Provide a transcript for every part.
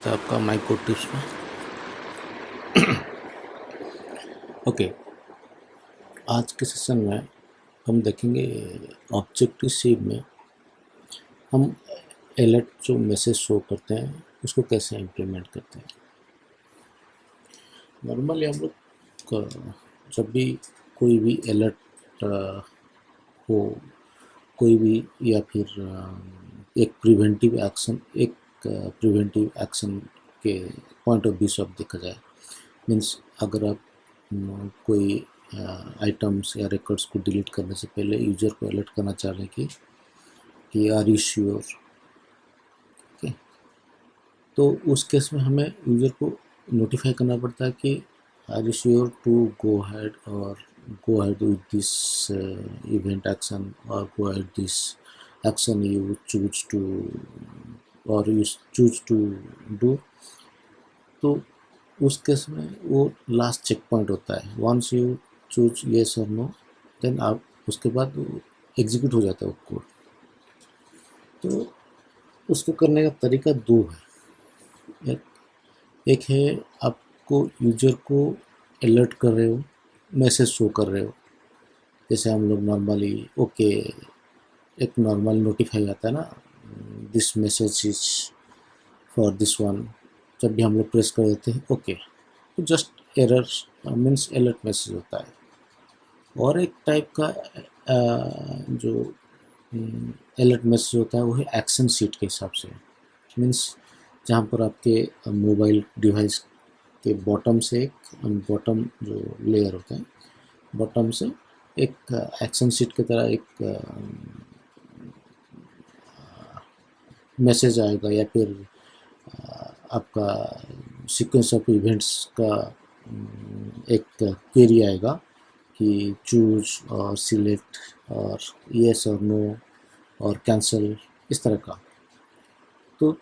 तो आपका mic code tips में ओके। आज के सेशन में हम देखेंगे ऑब्जेक्टिव सी में हम अलर्ट जो मैसेज शो करते हैं उसको कैसे इम्प्लीमेंट करते हैं। नॉर्मली हम लोग जब भी कोई भी अलर्ट हो, कोई भी या फिर एक प्रिवेंटिव एक्शन के पॉइंट ऑफ व्यू से अब देखा जाए, मीन्स अगर आप कोई आइटम्स या रिकॉर्ड्स को डिलीट करने से पहले यूजर को अलर्ट करना चाह रहे हैं कि आर यू श्योर। ओके, तो उस केस में हमें यूजर को नोटिफाई करना पड़ता है कि are you sure to go ahead और go ahead with this event action और go ahead this action you choose to और यू चूज टू डू। तो उस केस में वो लास्ट चेक पॉइंट होता है। वंस यू चूज येस और नो, देन आप उसके बाद एग्जीक्यूट हो जाता है वो कोड। तो उसको करने का तरीका दो है। एक है आपको यूजर को अलर्ट कर रहे हो, मैसेज शो कर रहे हो, जैसे हम लोग नॉर्मली ओके एक नॉर्मल नोटिफाई आता है ना, this message is for this one. जब भी हम लोग प्रेस कर देते हैं ओके, तो just error means alert message होता है। और एक टाइप का जो अलर्ट मैसेज होता है वो है एक्शन सीट के हिसाब से। मीन्स जहाँ पर आपके मोबाइल डिवाइस के बॉटम से एक बॉटम जो लेयर होता है, बॉटम से एक एक्शन सीट की तरह एक मैसेज आएगा या फिर आपका सीक्वेंस ऑफ इवेंट्स का एक क्वेरी आएगा कि चूज और सिलेक्ट और येस और नो और कैंसिल, इस तरह का। तो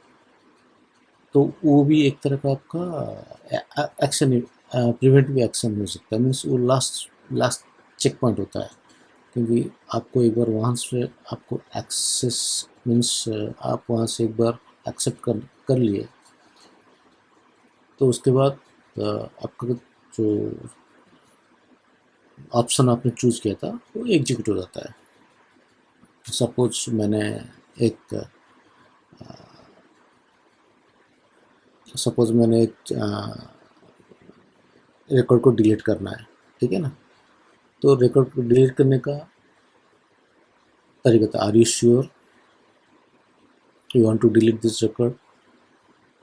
वो भी एक तरह का आपका एक्शन प्रिवेंटिव एक्शन हो सकता है। मीन्स वो लास्ट चेक पॉइंट होता है, क्योंकि आपको एक बार वहाँ से आपको एक्सेस मीन्स आप वहाँ से एक बार एक्सेप्ट कर लिए, तो उसके बाद आपका जो ऑप्शन आपने चूज़ किया था वो एग्जीक्यूट हो जाता है। सपोज मैंने एक रिकॉर्ड को डिलीट करना है, ठीक है ना। तो रिकॉर्ड को डिलीट करने का तरीका था are you sure you want to delete this record.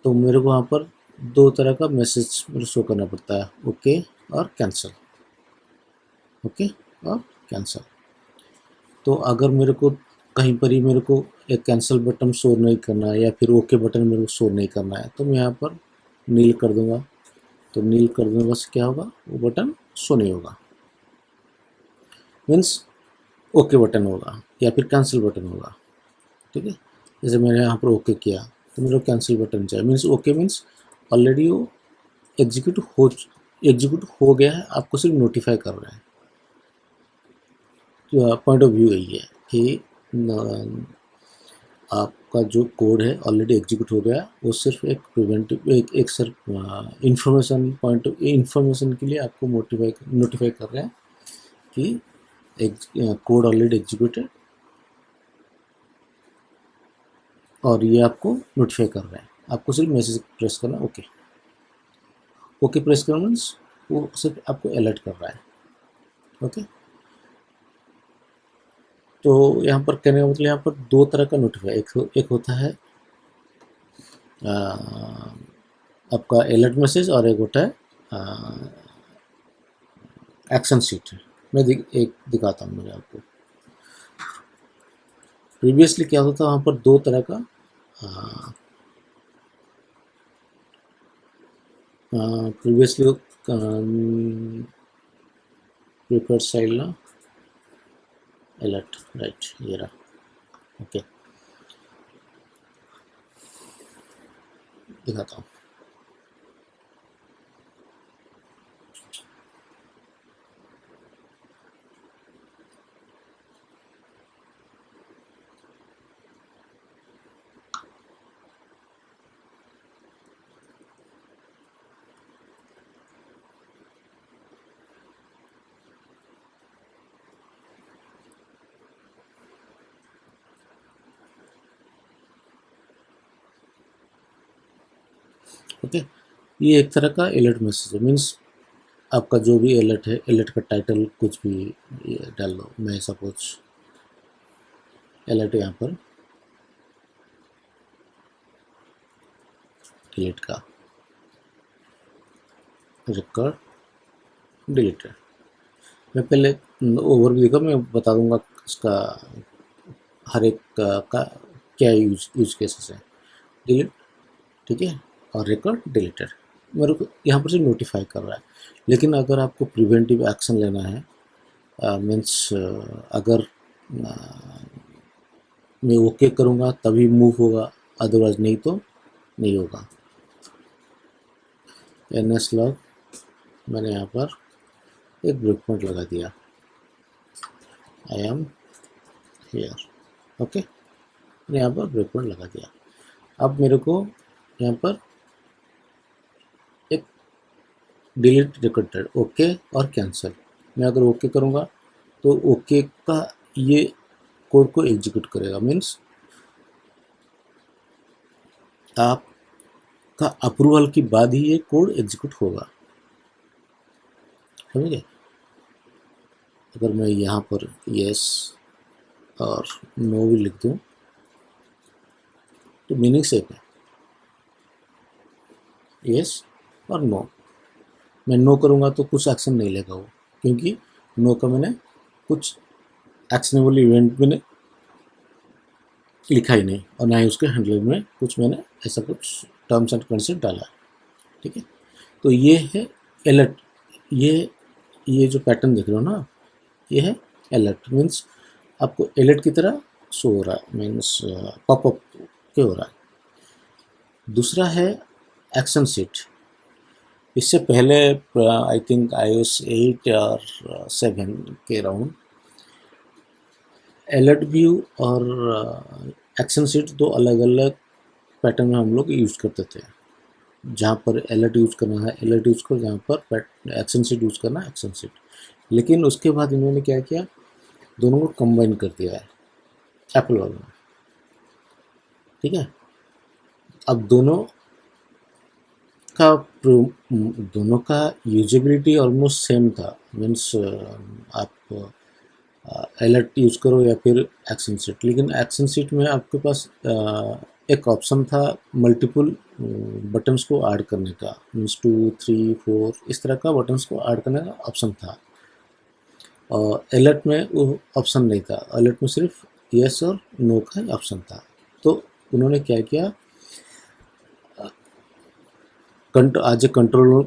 तो मेरे को वहाँ पर दो तरह का मैसेज मेरे शो करना पड़ता है, ओके और कैंसिल। ओके और कैंसिल। तो अगर मेरे को कहीं पर ही मेरे को एक कैंसिल बटन शो नहीं करना है या फिर ओके बटन मेरे को शो नहीं करना है, तो मैं यहाँ पर नील कर दूंगा। तो नील कर दूंगा से क्या होगा, वो बटन शो नहीं होगा, मीन्स ओके बटन होगा या फिर कैंसिल बटन होगा। ठीक है, जैसे मैंने यहाँ पर ओके किया तो मेरे को कैंसिल बटन चाहिए। मीन्स ओके मीन्स ऑलरेडी वो एग्जीक्यूट हो गया है, आपको सिर्फ नोटिफाई कर रहा है। तो पॉइंट ऑफ व्यू यही है कि आपका जो कोड है ऑलरेडी एग्जीक्यूट हो गया, वो सिर्फ एक प्रिवेंटिव एक सिर्फ इंफॉर्मेशन के लिए आपको नोटिफाई कर रहे हैं कि कोड ऑलरेडी एग्जीक्यूटेड, और ये आपको नोटिफाई कर रहे हैं। आपको सिर्फ मैसेज प्रेस करना, ओके ओके प्रेस करना मीन्स वो सिर्फ आपको अलर्ट कर रहा है। ओके, तो यहाँ पर कहने का मतलब यहाँ पर दो तरह का नोटिफाई, एक होता है आपका अलर्ट मैसेज और एक होता है एक्शन सीट। मैं एक दिखाता हूँ। मेरे आपको प्रीवियसली क्या होता था, वहाँ पर दो तरह का प्रीवियसली प्रिफर्ड स्टाइल ना अलर्ट, राइट, ये रहा। ओके, दिखाता हूँ। ओके, ये एक तरह का अलर्ट मैसेज है। मीन्स आपका जो भी अलर्ट है, अलर्ट का टाइटल कुछ भी ये डाल लो। मैं सपोज अलर्ट यहाँ पर डिलीट का, रिकॉर्ड डिलीटेड। मैं पहले ओवरव्यू का मैं बता दूंगा इसका हर एक का क्या यूज केसेस है। डिलीट, ठीक है, और रिकॉर्ड डिलीटेड मेरे को यहाँ पर से नोटिफाई कर रहा है। लेकिन अगर आपको प्रिवेंटिव एक्शन लेना है, मीन्स अगर मैं ओके करूँगा तभी मूव होगा, अदरवाइज नहीं तो नहीं होगा। एनएस लॉग मैंने यहाँ पर एक ब्रेक पॉइंट लगा दिया, आई एम हियर, ओके, मैंने यहाँ पर ब्रेक पॉइंट लगा दिया। अब मेरे को यहाँ पर एक डिलीट रिकॉर्डेड, ओके और कैंसिल। मैं अगर ओके करूँगा तो ओके का ये कोड को एग्जीक्यूट करेगा। मीन्स आपका अप्रूवल के बाद ही ये कोड एग्जीक्यूट होगा, समझे। अगर मैं यहाँ पर यस और नो भी लिख दूँ तो मीनिंग सेम है, यस और नो। मैं नो करूँगा तो कुछ एक्शन नहीं लेगा वो, क्योंकि नो का मैंने कुछ एक्शनेबल इवेंट मैंने लिखा ही नहीं, और ना ही उसके हैंडलर में कुछ मैंने ऐसा कुछ टर्म्स एंड कंडीशन डाला है, ठीक है। तो ये है अलर्ट, ये जो पैटर्न देख रहे हो ना, ये है अलर्ट। मीन्स आपको अलर्ट की तरह शो हो रहा है, मीन्स पॉपअप के हो रहा है। दूसरा है एक्शन सीट। इससे पहले आई थिंक iOS 8 और 7 के राउंड अलर्ट व्यू और एक्शन सीट दो अलग अलग पैटर्न में हम लोग यूज करते थे। जहाँ पर अलर्ट यूज करना है अलर्ट यूज करो, जहाँ पर एक्शन सीट यूज करना है एक्शन सीट। लेकिन उसके बाद इन्होंने क्या किया, दोनों को कंबाइन कर दिया है एप्पल वालों ने, ठीक है। अब दोनों का यूजेबिलिटी ऑलमोस्ट सेम था। मीन्स आप अलर्ट यूज करो या फिर एक्शन सीट। लेकिन एक्शन सीट में आपके पास एक ऑप्शन था मल्टीपल बटन्स को ऐड करने का, मीन्स 2, 3, 4 इस तरह का बटन्स को ऐड करने का ऑप्शन था। और अलर्ट में वो ऑप्शन नहीं था, अलर्ट में सिर्फ यस और नो का ऑप्शन था। तो उन्होंने क्या किया, आज कंट्रोल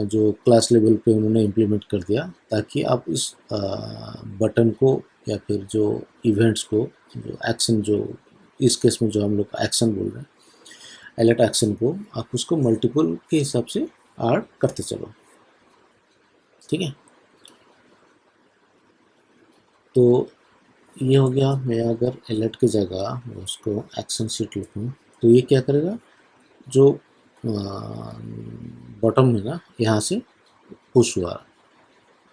जो क्लास लेवल पे उन्होंने इम्प्लीमेंट कर दिया, ताकि आप इस बटन को या फिर जो इवेंट्स को, जो एक्शन, जो इस केस में जो हम लोग एक्शन बोल रहे हैं अलर्ट एक्शन को, आप उसको मल्टीपल के हिसाब से ऐड करते चलो, ठीक है। तो ये हो गया। मैं अगर अलर्ट की जगह मैं उसको एक्शन सीट लिखूँ तो ये क्या करेगा, जो बॉटम में ना यहाँ से पुश हुआ,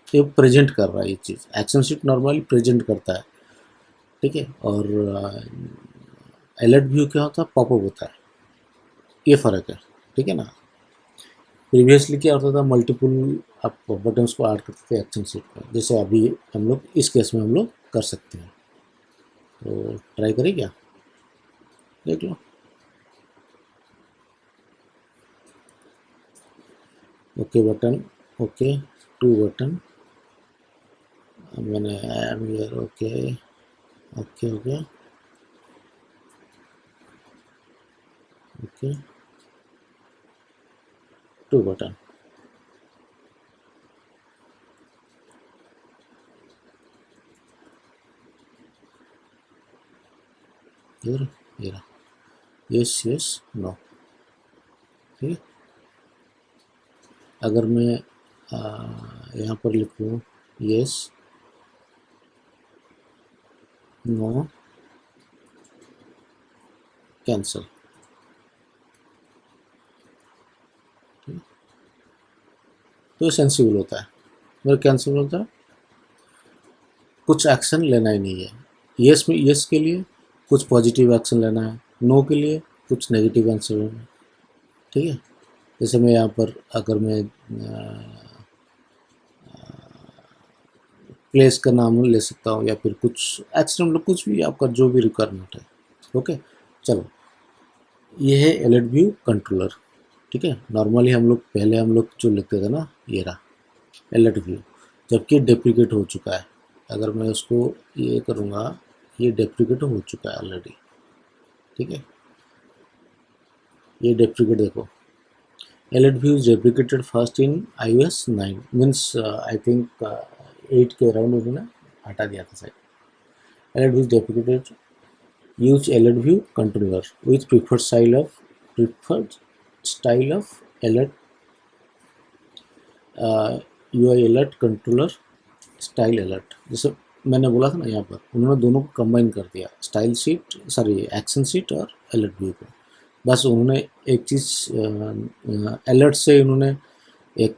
ये प्रेजेंट कर रहा है। ये चीज़ एक्शन सीट नॉर्मली प्रेजेंट करता है, ठीक है। और अलर्ट व्यू क्या होता है, पॉपअप होता है, ये फ़र्क है, ठीक है ना। प्रीवियसली क्या होता था, मल्टीपल आप बटन्स को ऐड करते थे एक्शन सीट पर, जैसे अभी हम लोग इस केस में हम लोग कर सकते हैं। तो ट्राई करें क्या, देख लो। ओके बटन, ओके 2 बटन, मैंने एम हियर, ओके ओके हो गया, ओके 2 बटन, ये रहा यस यस नो, ठीक है। अगर मैं यहाँ पर लिखूँ यस नो कैंसल, तो सेंसिबल होता है। अगर कैंसिल होता है, कुछ एक्शन लेना ही नहीं है। यस में यस के लिए कुछ पॉजिटिव एक्शन लेना है, नो के लिए कुछ नेगेटिव एक्शन लेना है, ठीक है। जैसे मैं यहाँ पर अगर मैं प्लेस का नाम ले सकता हूँ या फिर कुछ एक्सटर्नल कुछ भी आपका जो भी रिक्वायरमेंट है। ओके, चलो ये है एलर्ट व्यू कंट्रोलर। ठीक है, नॉर्मली हम लोग जो लिखते थे ना, ये रहा एलर्ट व्यू, जबकि डेप्रिकेट हो चुका है। अगर मैं उसको ये करूँगा, ये डेप्रिकेट हो चुका है ऑलरेडी। ठीक है, ये डेप्रिकेट देखो, alert view is deprecated first in iOS 9 means I think 8 के अराउंड उन्होंने हटा दिया था शायद। Alert view is deprecated, use alert view controller with preferred style of alert UI alert controller style alert. जैसे मैंने बोला था ना, यहाँ पर उन्होंने दोनों को कंबाइन कर दिया, style sheet sorry action sheet और अलर्ट व्यू को। बस उन्होंने एक चीज़ अलर्ट से उन्होंने एक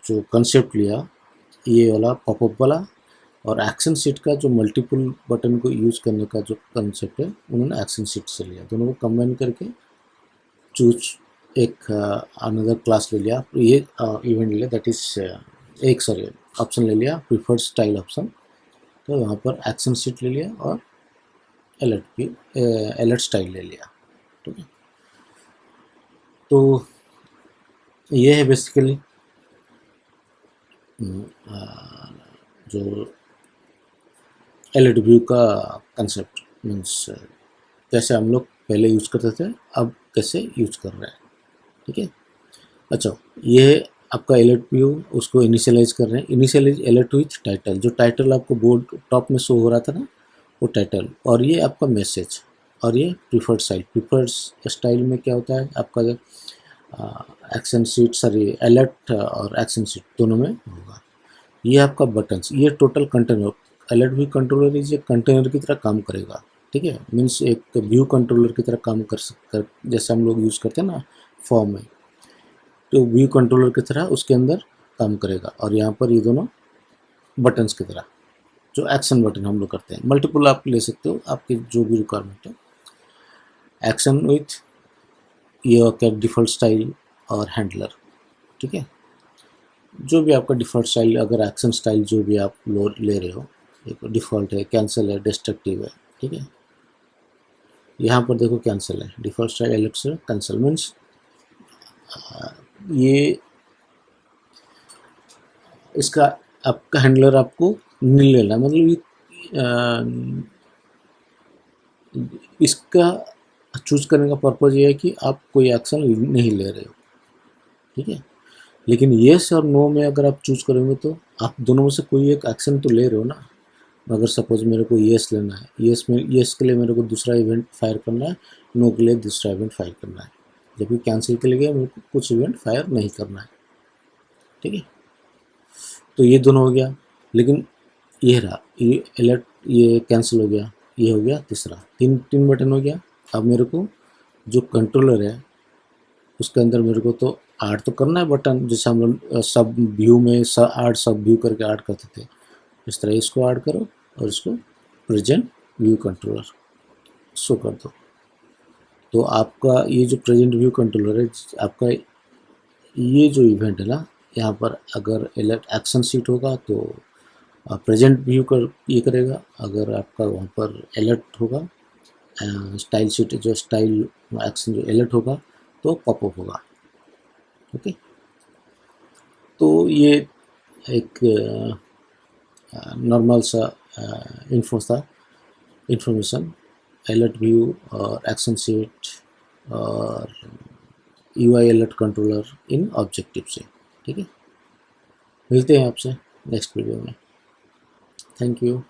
जो कंसेप्ट लिया, ये वाला पॉपअप वाला, और एक्शन शीट का जो मल्टीपल बटन को यूज़ करने का जो कंसेप्ट है, उन्होंने एक्शन शीट से लिया। दोनों को कंबाइन करके चूज एक अनदर क्लास ले लिया, ये इवेंट ले लिया, दैट इज एक सॉरी ऑप्शन ले लिया, प्रीफर्ड स्टाइल ऑप्शन। तो यहाँ पर एक्शन शीट ले लिया और अलर्ट स्टाइल ले लिया। ठीक है, तो ये है बेसिकली जो अलर्ट व्यू का कंसेप्ट। मीन्स कैसे हम लोग पहले यूज़ करते थे, अब कैसे यूज कर रहे हैं। ठीक है, अच्छा ये आपका अलर्ट व्यू, उसको इनिशियलाइज कर रहे हैं। इनिशियलाइज अलर्ट विथ टाइटल, जो टाइटल आपको बोर्ड टॉप में शो हो रहा था ना, वो टाइटल, और ये आपका मैसेज, और ये प्रीफर्ड स्टाइल। प्रीफर्ड स्टाइल में क्या होता है, आपका एक्शन शीट सॉरी अलर्ट और एक्शन शीट दोनों में होगा। ये आपका बटन्स, ये total container. Alert view controller is एक कंटेनर की तरह काम करेगा। ठीक है, मीन्स एक व्यू कंट्रोलर की तरह काम कर सकता, जैसे हम लोग यूज़ करते हैं ना फॉर्म में, तो व्यू कंट्रोलर की तरह उसके अंदर काम करेगा। और यहाँ पर ये दोनों बटन्स की तरह, जो एक्शन बटन हम लोग करते हैं, मल्टीपल आप ले सकते हो, आपकी जो भी रिक्वायरमेंट है। एक्शन विथ ये क्या डिफ़ॉल्ट स्टाइल और हैंडलर। ठीक है, जो भी आपका डिफ़ॉल्ट स्टाइल, अगर एक्शन स्टाइल जो भी आप ले रहे हो, एक डिफ़ॉल्ट है, कैंसिल है, डिस्ट्रक्टिव है। ठीक है, यहाँ पर देखो कैंसिल है, डिफ़ॉल्ट स्टाइल अलर्ट से कैंसिल मीन्स ये इसका आपका हैंडलर आपको नहीं लेना, मतलब इसका चूज करने का पर्पज़ ये है कि आप कोई एक्शन नहीं ले रहे हो। ठीक है, लेकिन येस और नो में अगर आप चूज करोगे तो आप दोनों में से कोई एक एक्शन तो ले रहे हो ना। अगर सपोज मेरे को येस लेना है, येस के लिए मेरे को दूसरा इवेंट फायर करना है, नो के लिए दूसरा इवेंट फायर करना है, जबकि कैंसिल के लिए मेरे को कुछ इवेंट फायर नहीं करना है। ठीक है, तो ये दोनों हो गया। लेकिन ये रहा, ये अलर्ट, ये कैंसिल हो गया, ये हो गया तीसरा, तीन बटन हो गया। अब मेरे को जो कंट्रोलर है उसके अंदर मेरे को तो ऐड तो करना है बटन, जैसे हम लोग सब व्यू में ऐड सब व्यू करके ऐड करते थे, इस तरह इसको ऐड करो और इसको प्रेजेंट व्यू कंट्रोलर शो कर दो। तो आपका ये जो प्रेजेंट व्यू कंट्रोलर है, आपका ये जो इवेंट है ना, यहाँ पर अगर अलर्ट एक्शन शीट होगा तो प्रेजेंट व्यू कर ये करेगा, अगर आपका वहाँ पर अलर्ट होगा स्टाइल शीट जो स्टाइल एक्शन जो अलर्ट होगा तो पॉपअप होगा। ओके, तो ये एक नॉर्मल सा इंफॉर्मेशन अलर्ट व्यू और एक्शन शीट और UI alert controller in objective से। ठीक है, मिलते हैं आपसे नेक्स्ट वीडियो में। Thank you,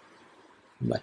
bye.